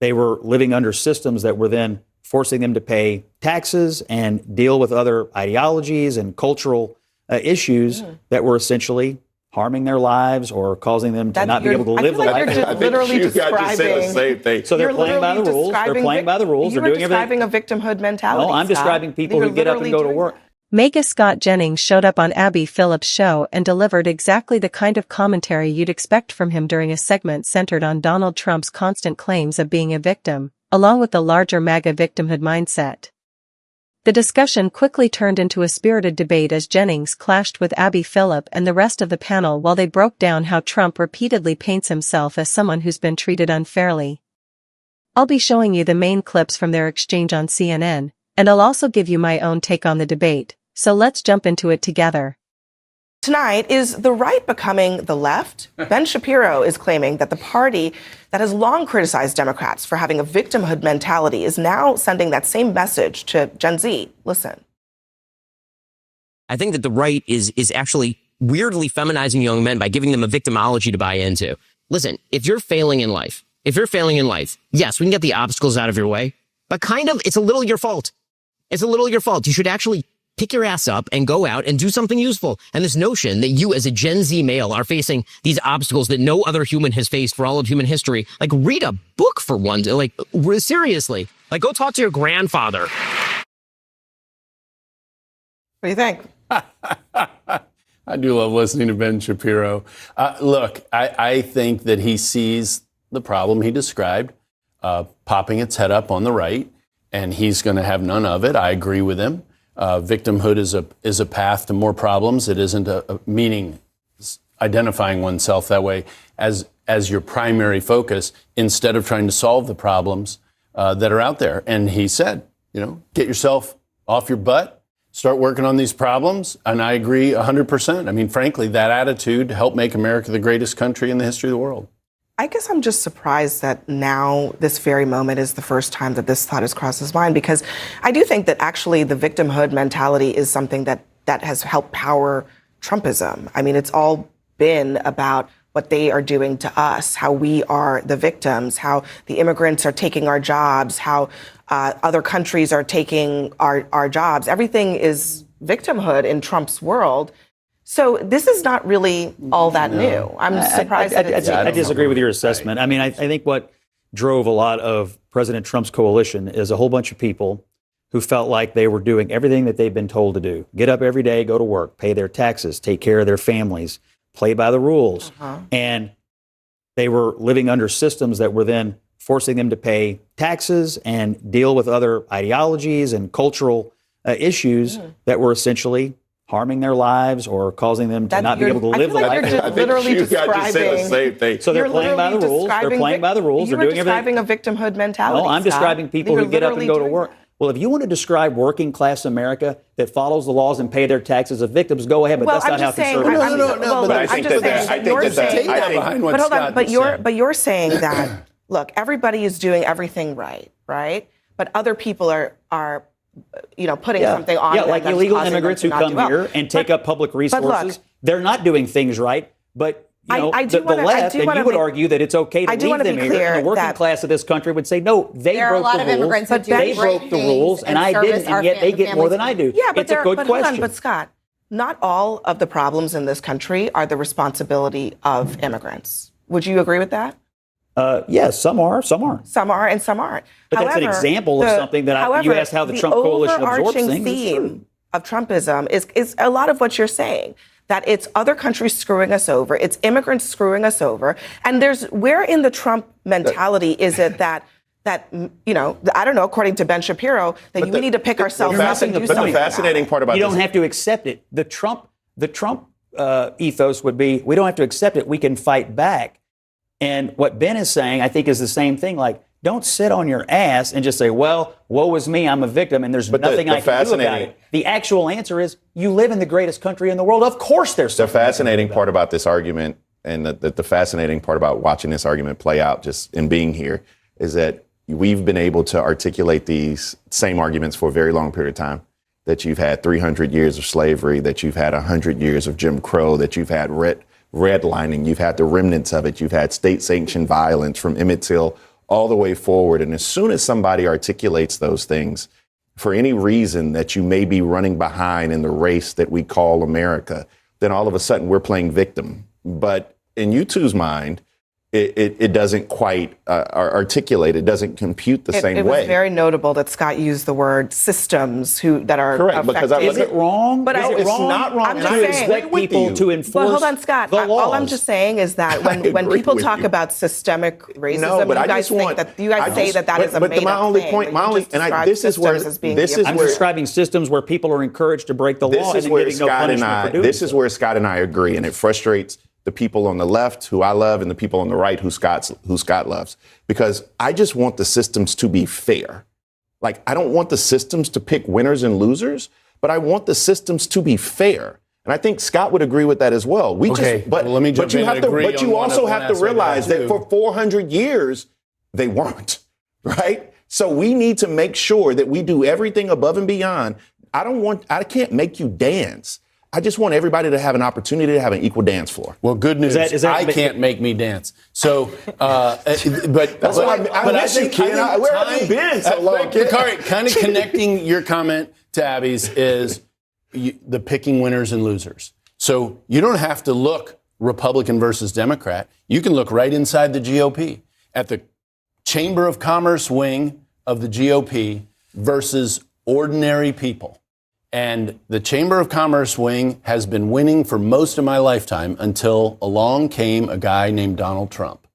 they were living under systems that were then forcing them to pay taxes and deal with other ideologies and cultural issues that were essentially harming their lives or causing them to not be able to live the life. You're just literally describing. So they're playing by the rules. They're playing by the rules. They're doing everything. You're describing a victimhood mentality. No, I'm describing people who get up and go to work. MAGA Scott Jennings showed up on Abby Phillip's show and delivered exactly the kind of commentary you'd expect from him during a segment centered on Donald Trump's constant claims of being a victim, along with the larger MAGA victimhood mindset. The discussion quickly turned into a spirited debate as Jennings clashed with Abby Phillip and the rest of the panel while they broke down how Trump repeatedly paints himself as someone who's been treated unfairly. I'll be showing you the main clips from their exchange on CNN, and I'll also give you my own take on the debate, so let's jump into it together. Tonight, is the right becoming the left? Ben Shapiro is claiming that the party that has long criticized Democrats for having a victimhood mentality is now sending that same message to Gen Z. Listen. I think that the right is actually weirdly feminizing young men by giving them a victimology to buy into. Listen, if you're failing in life, yes, we can get the obstacles out of your way, but it's a little your fault. It's a little your fault. You should actually pick your ass up and go out and do something useful. And this notion that you as a Gen Z male are facing these obstacles that no other human has faced for all of human history, like read a book for one. Like seriously, like go talk to your grandfather. What do you think? I do love listening to Ben Shapiro. Look, I think that he sees the problem he described, popping its head up on the right, and he's going to have none of it. I agree with him. Victimhood is a path to more problems. It isn't meaning identifying oneself that way as your primary focus instead of trying to solve the problems that are out there. And he said, get yourself off your butt, start working on these problems. And I agree 100%. I mean, frankly, that attitude helped make America the greatest country in the history of the world. I guess I'm just surprised that now, this very moment, is the first time that this thought has crossed his mind, because I do think that actually the victimhood mentality is something that has helped power Trumpism. I mean, it's all been about what they are doing to us, how we are the victims, how the immigrants are taking our jobs, how other countries are taking our jobs. Everything is victimhood in Trump's world. So this is not really all that new. I'm surprised. I disagree with your assessment. I mean, I think what drove a lot of President Trump's coalition is a whole bunch of people who felt like they were doing everything that they've been told to do. Get up every day, go to work, pay their taxes, take care of their families, play by the rules. And they were living under systems that were then forcing them to pay taxes and deal with other ideologies and cultural issues that were essentially harming their lives or causing them to not be able to live the life. You're just literally describing the same thing. So they're playing by the rules. They're playing by the rules. They're doing everything. You're describing a victimhood mentality. No, I'm describing people who get up and go to work. Well, if you want to describe working class America that follows the laws and pay their taxes as victims, go ahead. But that's not how conservatives. No. But I think that. But hold on. But you're saying that. Look, everybody is doing everything right? But other people are putting something on. Yeah, like illegal immigrants who come here and take up public resources. They're not doing things right, but the left, and you would argue that it's okay to leave them here. And the working class of this country would say, no, they broke the rules. But they broke the rules, and I didn't, and yet they get more than I do. Yeah, but it's a good question. Hold on, but Scott, not all of the problems in this country are the responsibility of immigrants. Would you agree with that? Yes, some are. Some aren't. But that's an example of something that you asked how the Trump coalition absorbs things. The overarching theme of Trumpism is a lot of what you're saying, that it's other countries screwing us over, it's immigrants screwing us over, and where in the Trump mentality is it that I don't know, according to Ben Shapiro, that we need to pick ourselves up and do something. But the fascinating part about this, you don't have to accept it. The Trump ethos would be, we don't have to accept it. We can fight back. And what Ben is saying, I think, is the same thing. Like, don't sit on your ass and just say, well, woe is me, I'm a victim, and there's nothing I can do about it. The actual answer is, you live in the greatest country in the world. Of course there's something. The fascinating part about this argument, and the fascinating part about watching this argument play out just in being here, is that we've been able to articulate these same arguments for a very long period of time. That you've had 300 years of slavery, that you've had 100 years of Jim Crow, that you've had redlining, you've had the remnants of it, you've had state-sanctioned violence from Emmett Till all the way forward. And as soon as somebody articulates those things, for any reason that you may be running behind in the race that we call America, then all of a sudden we're playing victim. But in you two's mind, it doesn't quite articulate. It doesn't compute the same way. It was very notable that Scott used the word systems that are correct. Because is it wrong? But it's not wrong. I'm And just I saying, expect people to enforce. Well, hold on, Scott. the laws. All I'm just saying is that when people talk about systemic racism, you guys think that that is a made up thing. This is where I'm describing systems where people are encouraged to break the law and then getting no punishment for doing This is where Scott and I agree, and it frustrates the people on the left who I love and the people on the right who Scott loves, because I just want the systems to be fair. Like, I don't want the systems to pick winners and losers, but I want the systems to be fair. And I think Scott would agree with that as well. Let me jump in and agree but you on also one have to realize that for 400 years, they weren't, right? So we need to make sure that we do everything above and beyond. I can't make you dance. I just want everybody to have an opportunity to have an equal dance floor. Well, good news. I can't make me dance. So, but I think where have you been so long? Kind of connecting your comment to Abby's is the picking winners and losers. So you don't have to look Republican versus Democrat. You can look right inside the GOP at the Chamber of Commerce wing of the GOP versus ordinary people. And the Chamber of Commerce wing has been winning for most of my lifetime until along came a guy named Donald Trump.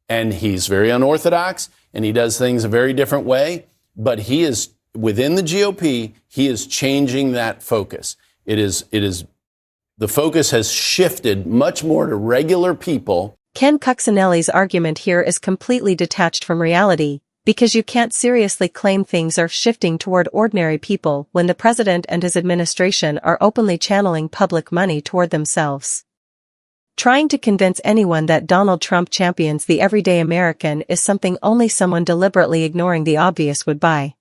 And he's very unorthodox and he does things a very different way. But he is within the GOP, he is changing that focus. The focus has shifted much more to regular people. Ken Cuccinelli's argument here is completely detached from reality, because you can't seriously claim things are shifting toward ordinary people when the president and his administration are openly channeling public money toward themselves. Trying to convince anyone that Donald Trump champions the everyday American is something only someone deliberately ignoring the obvious would buy.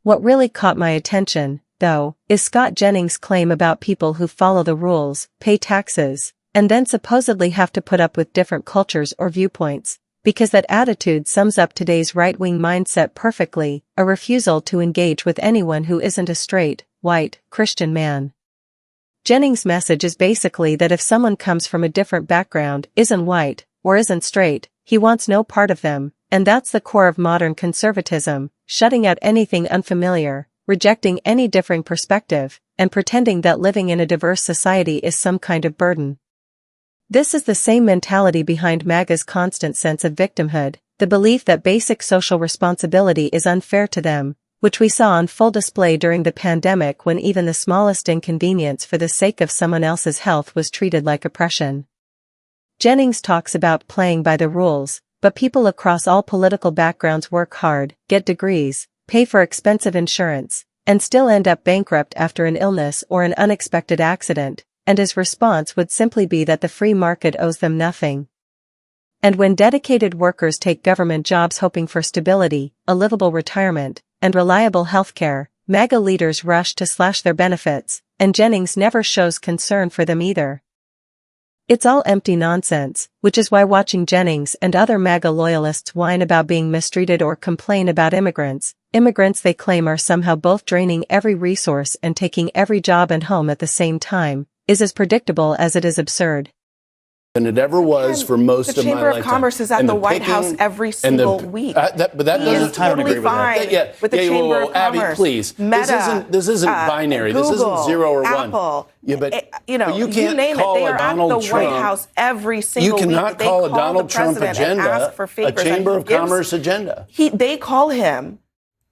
What really caught my attention, though, is Scott Jennings' claim about people who follow the rules, pay taxes, and then supposedly have to put up with different cultures or viewpoints. Because that attitude sums up today's right-wing mindset perfectly, a refusal to engage with anyone who isn't a straight, white, Christian man. Jennings' message is basically that if someone comes from a different background, isn't white, or isn't straight, he wants no part of them, and that's the core of modern conservatism, shutting out anything unfamiliar, rejecting any differing perspective, and pretending that living in a diverse society is some kind of burden. This is the same mentality behind MAGA's constant sense of victimhood, the belief that basic social responsibility is unfair to them, which we saw on full display during the pandemic when even the smallest inconvenience for the sake of someone else's health was treated like oppression. Jennings talks about playing by the rules, but people across all political backgrounds work hard, get degrees, pay for expensive insurance, and still end up bankrupt after an illness or an unexpected accident. And his response would simply be that the free market owes them nothing. And when dedicated workers take government jobs hoping for stability, a livable retirement, and reliable healthcare, MAGA leaders rush to slash their benefits, and Jennings never shows concern for them either. It's all empty nonsense, which is why watching Jennings and other MAGA loyalists whine about being mistreated or complain about immigrants they claim are somehow both draining every resource and taking every job and home at the same time, is as predictable as it is absurd. Than it ever was for most of my lifetime. The Chamber of Commerce is at the White House every single week. But that doesn't totally fine with the Chamber of Abby, Commerce. please. Meta, this isn't binary. Google, this isn't 0 or 1. Apple. Yeah, but you can't name call it. They a are Donald at the Trump. White House every single week. You cannot call a Donald Trump agenda a Chamber of Commerce agenda. They call him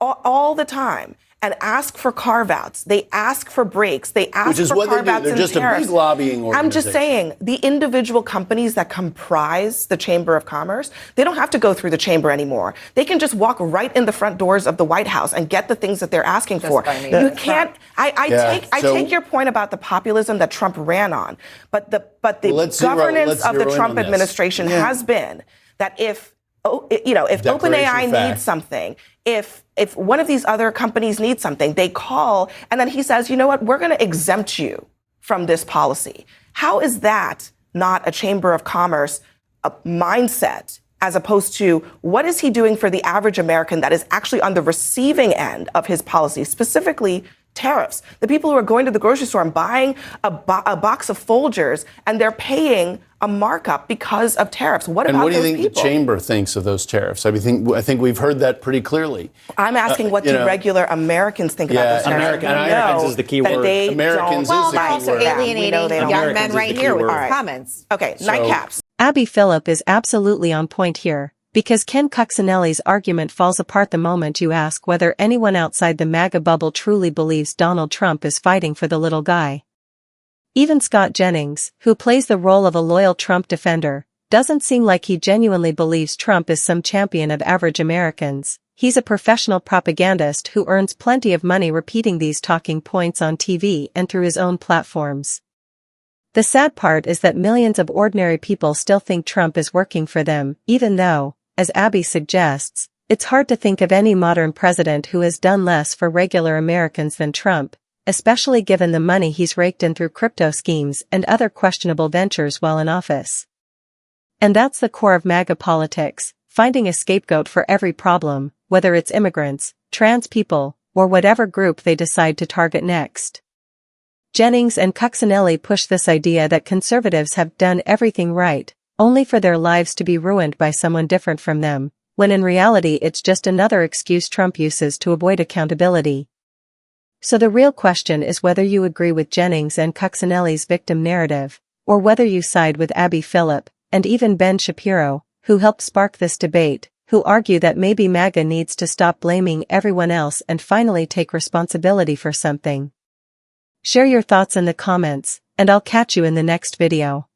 all the time and ask for carve-outs. They ask for breaks. They ask Which is for what carve-outs They're just tariffs. a big lobbying organization. I'm just saying, the individual companies that comprise the Chamber of Commerce, they don't have to go through the chamber anymore. They can just walk right in the front doors of the White House and get the things that they're asking for. You can't. I take your point about the populism that Trump ran on, but the governance of the Trump administration has been that if OpenAI needs something, if one of these other companies needs something, they call, and then he says, you know what, we're going to exempt you from this policy. How is that not a Chamber of Commerce mindset as opposed to what is he doing for the average American that is actually on the receiving end of his policy, specifically tariffs. The people who are going to the grocery store and buying a box of Folgers, and they're paying a markup because of tariffs. What about those people? And what do you think the chamber thinks of those tariffs? I think we've heard that pretty clearly. I'm asking what do regular Americans think about those tariffs? Americans is the key word. Americans is the key word. Alienating young men right here with comments. Okay, nightcaps. Abby Phillip is absolutely on point here, because Ken Cuccinelli's argument falls apart the moment you ask whether anyone outside the MAGA bubble truly believes Donald Trump is fighting for the little guy. Even Scott Jennings, who plays the role of a loyal Trump defender, doesn't seem like he genuinely believes Trump is some champion of average Americans. He's a professional propagandist who earns plenty of money repeating these talking points on TV and through his own platforms. The sad part is that millions of ordinary people still think Trump is working for them, even though, as Abby suggests, it's hard to think of any modern president who has done less for regular Americans than Trump, especially given the money he's raked in through crypto schemes and other questionable ventures while in office. And that's the core of MAGA politics, finding a scapegoat for every problem, whether it's immigrants, trans people, or whatever group they decide to target next. Jennings and Cuccinelli push this idea that conservatives have done everything right, only for their lives to be ruined by someone different from them, when in reality it's just another excuse Trump uses to avoid accountability. So the real question is whether you agree with Jennings and Cuccinelli's victim narrative, or whether you side with Abby Phillip, and even Ben Shapiro, who helped spark this debate, who argue that maybe MAGA needs to stop blaming everyone else and finally take responsibility for something. Share your thoughts in the comments, and I'll catch you in the next video.